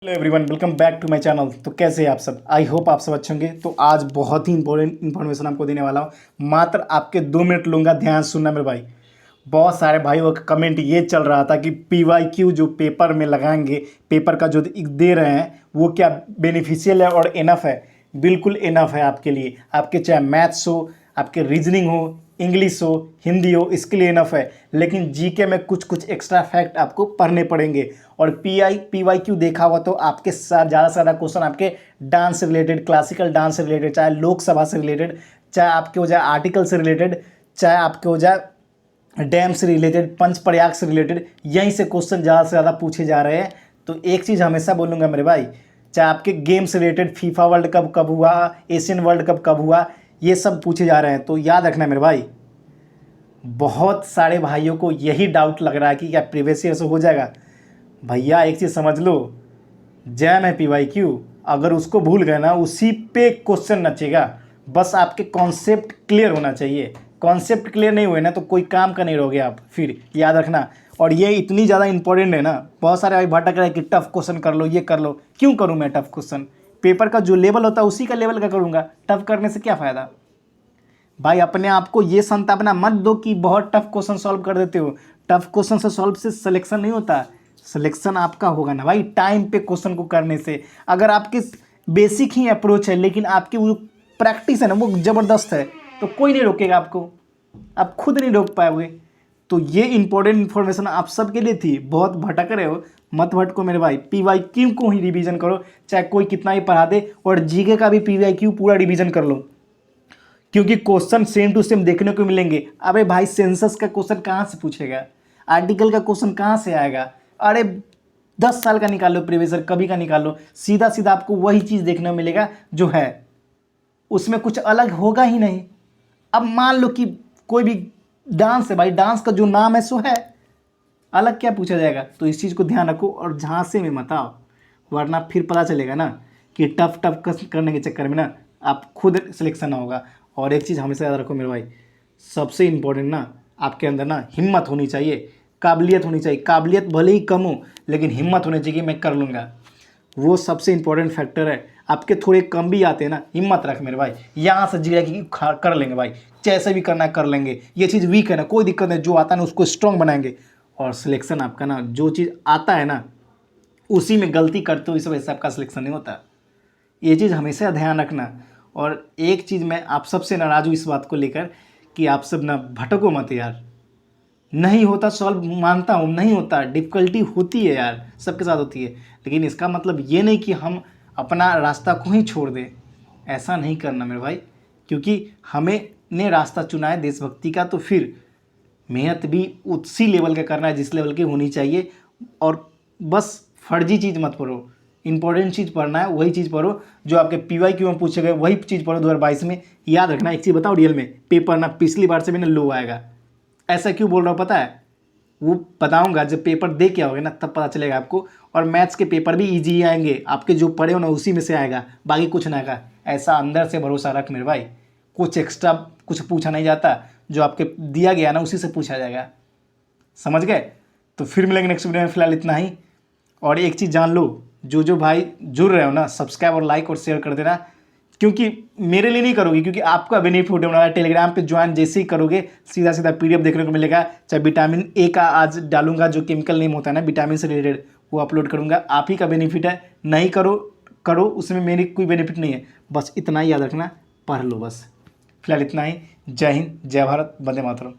Hello everyone, welcome back to my channel. तो कैसे हैं आप सब? आई होप आप सब अच्छे होंगे। तो आज बहुत ही इंपॉर्टेंट इन्फॉर्मेशन आपको देने वाला हूँ। मात्र आपके 2 मिनट लूँगा, ध्यान सुनना मेरे भाई। बहुत सारे भाइयों का कमेंट ये चल रहा था कि PYQ जो पेपर में लगाएंगे, पेपर का जो दे रहे हैं, वो क्या बेनिफिशियल है और इनफ है? बिल्कुल इनफ है आपके लिए। आपके चाहे मैथ्स हो, आपके रीजनिंग हो, इंग्लिश हो, हिंदी हो, इसके लिए इनफ है। लेकिन जीके में कुछ कुछ एक्स्ट्रा फैक्ट आपको पढ़ने पड़ेंगे। और PYQ देखा हुआ तो आपके साथ ज़्यादा से ज़्यादा क्वेश्चन आपके डांस से रिलेटेड, क्लासिकल डांस से रिलेटेड, चाहे लोकसभा से रिलेटेड, चाहे आपके हो जाए आर्टिकल से रिलेटेड, चाहे आपके हो जाए डैम से रिलेटेड, पंच प्रयाग से रिलेटेड, यहीं से क्वेश्चन ज़्यादा से ज़्यादा पूछे जा रहे हैं। तो एक चीज़ हमेशा बोलूँगा मेरे भाई, चाहे आपके गेम से रिलेटेड फीफा वर्ल्ड कप कब हुआ, एशियन वर्ल्ड कप कब हुआ, ये सब पूछे जा रहे हैं। तो याद रखना मेरे भाई, बहुत सारे भाइयों को यही डाउट लग रहा है कि क्या प्रीवियस ईयर से हो जाएगा। भैया एक चीज़ समझ लो, जैम है PYQ, अगर उसको भूल गए ना, उसी पे क्वेश्चन नचेगा। बस आपके कॉन्सेप्ट क्लियर होना चाहिए। कॉन्सेप्ट क्लियर नहीं हुए ना तो कोई काम का नहीं रहोगे आप, फिर याद रखना। और ये इतनी ज़्यादा इंपॉर्टेंट है ना, बहुत सारे भाई भटक रहे हैं कि टफ क्वेश्चन कर लो, ये कर लो। क्यों करूँ मैं टफ क्वेश्चन? पेपर का जो लेवल होता है उसी का लेवल का करूँगा। टफ करने से क्या फ़ायदा? भाई अपने आप को ये संतापना मत दो कि बहुत टफ क्वेश्चन सॉल्व कर देते हो। टफ क्वेश्चन से सॉल्व से सिलेक्शन नहीं होता। सिलेक्शन आपका होगा ना भाई टाइम पे क्वेश्चन को करने से। अगर आपके बेसिक ही अप्रोच है लेकिन आपकी वो प्रैक्टिस है ना, वो ज़बरदस्त है, तो कोई नहीं रोकेगा आपको, आप खुद नहीं रोक पाओगे। तो ये इंपॉर्टेंट इन्फॉर्मेशन आप सबके लिए थी। बहुत भटक रहे हो, मत भटको मेरे भाई। PYQ को ही रिवीजन करो, चाहे कोई कितना ही पढ़ा दे। और जीके का भी PYQ पूरा रिवीजन कर लो, क्योंकि क्वेश्चन सेम टू सेम देखने को मिलेंगे। अबे भाई सेंसस का क्वेश्चन कहाँ से पूछेगा? आर्टिकल का क्वेश्चन कहाँ से आएगा? अरे 10 साल का निकालो, प्रीवियस ईयर कभी का निकालो, सीधा सीधा आपको वही चीज़ देखने को मिलेगा जो है, उसमें कुछ अलग होगा ही नहीं। अब मान लो कि कोई भी डांस है भाई, डांस का जो नाम है सो है, अलग क्या पूछा जाएगा? तो इस चीज़ को ध्यान रखो और झांसे में मत आओ, वरना फिर पता चलेगा ना कि टफ टफ करने के चक्कर में ना आप खुद सिलेक्शन ना होगा। और एक चीज़ हमेशा याद रखो मेरे भाई, सबसे इम्पोर्टेंट ना, आपके अंदर ना हिम्मत होनी चाहिए, काबिलियत होनी चाहिए। काबिलियत भले ही कम हो लेकिन हिम्मत होनी चाहिए कि मैं कर लूँगा। वो सबसे इंपॉर्टेंट फैक्टर है। आपके थोड़े कम भी आते हैं ना, हिम्मत रख मेरे भाई, यहाँ से जिला कि कर लेंगे भाई, जैसे भी करना है कर लेंगे। ये चीज़ वीक है ना, कोई दिक्कत नहीं, जो आता है ना उसको स्ट्रॉन्ग बनाएंगे। और सिलेक्शन आपका ना, जो चीज़ आता है ना उसी में गलती करते हो, इस वजह से आपका सिलेक्शन नहीं होता। ये चीज़ हमेशा ध्यान रखना। और एक चीज़ मैं आप सबसे नाराज़ हूँ इस बात को लेकर कि आप सब ना भटको मत यार। नहीं होता सॉल्व, मानता हूँ नहीं होता, डिफ़िकल्टी होती है यार, सबके साथ होती है। लेकिन इसका मतलब ये नहीं कि हम अपना रास्ता को ही छोड़ दें। ऐसा नहीं करना मेरे भाई, क्योंकि हमें ने रास्ता चुना है देशभक्ति का, तो फिर मेहनत भी उसी लेवल का करना है जिस लेवल की होनी चाहिए। और बस फर्जी चीज़ मत पढ़ो, इंपॉर्टेंट चीज़ पढ़ना है, वही चीज़ पढ़ो जो आपके PYQ में पूछे गए, वही चीज़ पढ़ो 2022 में। याद रखना एक चीज़ बताओ, रियल में पेपर ना पिछली बार से भी ना लो आएगा। ऐसा क्यों बोल रहा हूँ पता है? वो बताऊंगा जब पेपर दे के आओगे ना, तब पता चलेगा आपको। और मैथ्स के पेपर भी ईजी ही आएंगे, आपके जो पढ़े हो ना उसी में से आएगा, बाकी कुछ ना आएगा। ऐसा अंदर से भरोसा रख मेरे भाई, कुछ एक्स्ट्रा कुछ पूछा नहीं जाता, जो आपके दिया गया ना उसी से पूछा जाएगा। समझ गए? तो फिर मिलेंगे नेक्स्ट वीडियो में, फिलहाल इतना ही। और एक चीज़ जान लो, जो भाई जुड़ रहे हो ना, सब्सक्राइब और लाइक और शेयर कर देना, क्योंकि मेरे लिए नहीं करोगे, क्योंकि आपका बेनिफिट होने वाला है। टेलीग्राम पे ज्वाइन जैसे ही करोगे, सीधा सीधा PDF देखने को मिलेगा। चाहे विटामिन A का आज डालूंगा, जो केमिकल नेम होता है ना विटामिन से रिलेटेड, वो अपलोड करूंगा। आप ही का बेनिफिट है, नहीं करो करो, उसमें मेरी कोई बेनिफिट नहीं है। बस इतना ही याद रखना, पढ़ लो बस। फिलहाल इतना ही। जय हिंद, जय भारत, वंदे मातरम।